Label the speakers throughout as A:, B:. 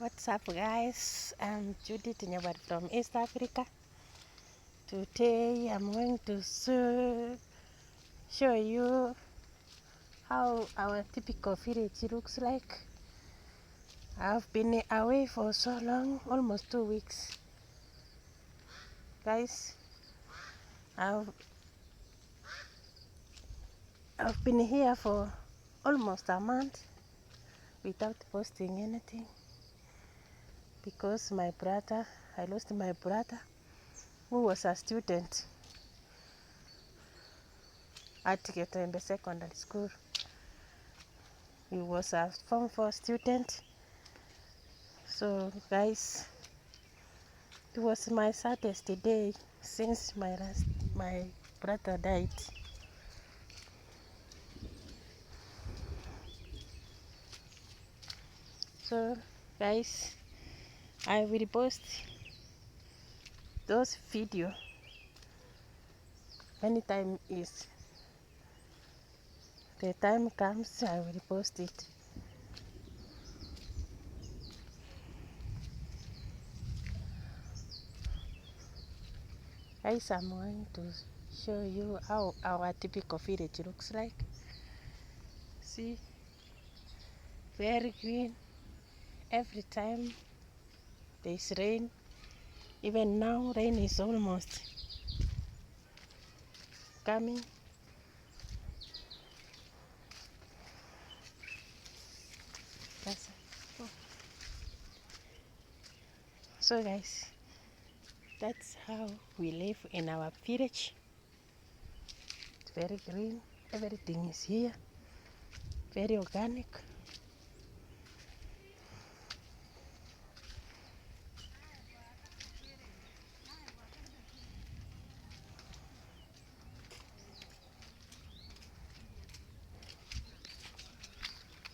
A: What's up, guys? I'm Judith Nyawad from East Africa. Today I'm going to show you how our typical village looks like. I've been away for so long, almost 2 weeks. Guys, I've, I've been here for almost a month without posting anything because I lost my brother who was a student at Getembe Secondary School. He was a Form 4 student. So guys, it was my saddest day since my brother died. So guys, I will post those video anytime is the time comes. I will post it. Guys, I'm going to show you how our typical village looks like. See, very green every time there's rain. Even now rain is almost coming. So guys, that's how we live in our village. It's very green, everything is here, very organic.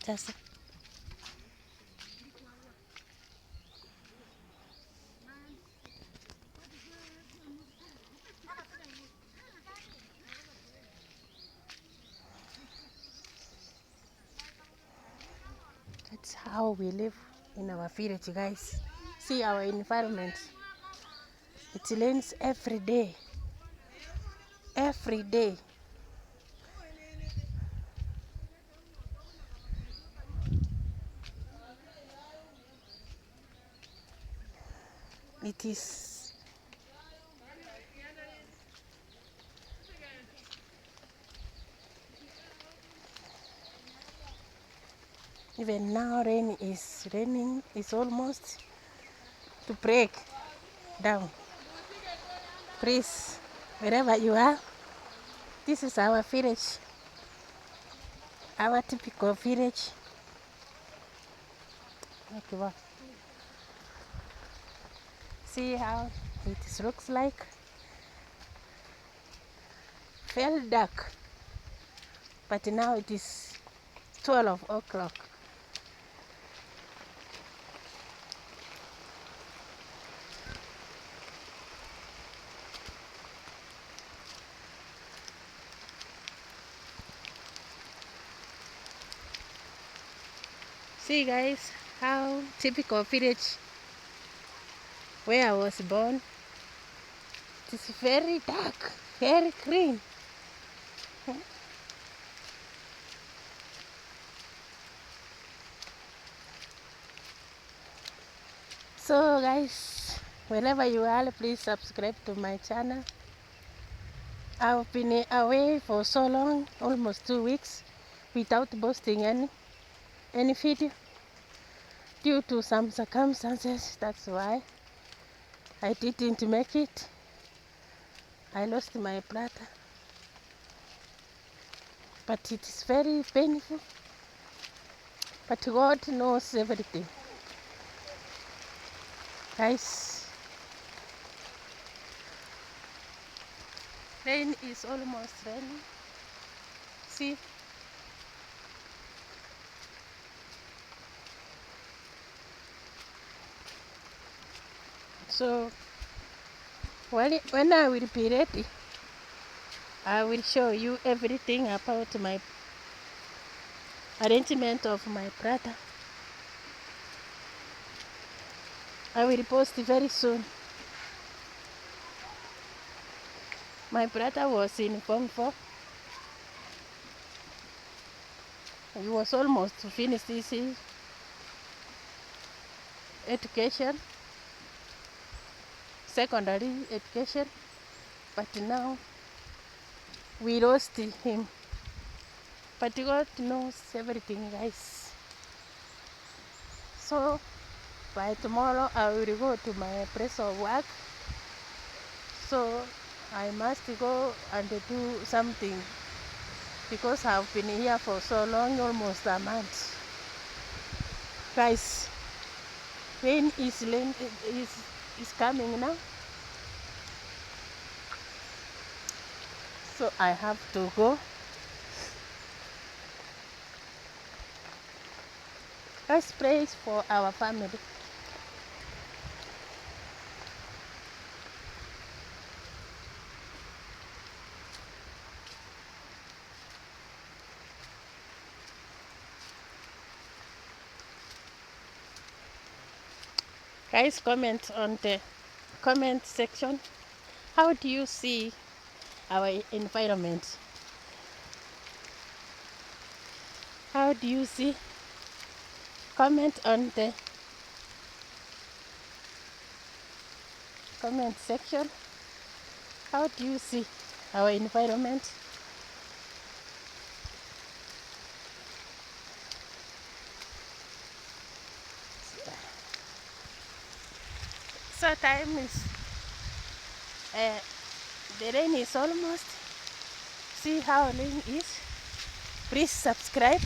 A: That's how we live in our village, guys. See our environment. It rains every day. Every day. It is even now rain is raining. It's almost to break down. Please, wherever you are, this is our village, our typical village. Okay, well, see how it looks like. Very dark, but now it is 12 o'clock. See guys, how typical village where I was born. It is very dark, very green. So guys, wherever you are, please subscribe to my channel. I've been away for so long, almost 2 weeks, without posting any video due to some circumstances. That's why I didn't make it. I lost my brother, but it is very painful. But God knows everything. Guys, rain is almost raining. See, so when I will be ready, I will show you everything about my arrangement of my brother. I will post very soon. My brother was in Form 4. He was almost to finish his education, secondary education, but now we lost him. But God knows everything, guys. So by tomorrow I will go to my place of work. So I must go and do something because I've been here for so long, almost a month. Guys, rain is coming now. So I have to go. Let's pray for our family. Guys, comment on the comment section. How do you see our environment? How do you see? Comment on the comment section. How do you see our environment? So time is the rain is almost. See how rain is. Please subscribe.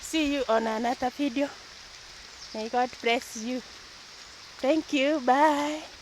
A: See you on another video. May God bless you. Thank you. Bye.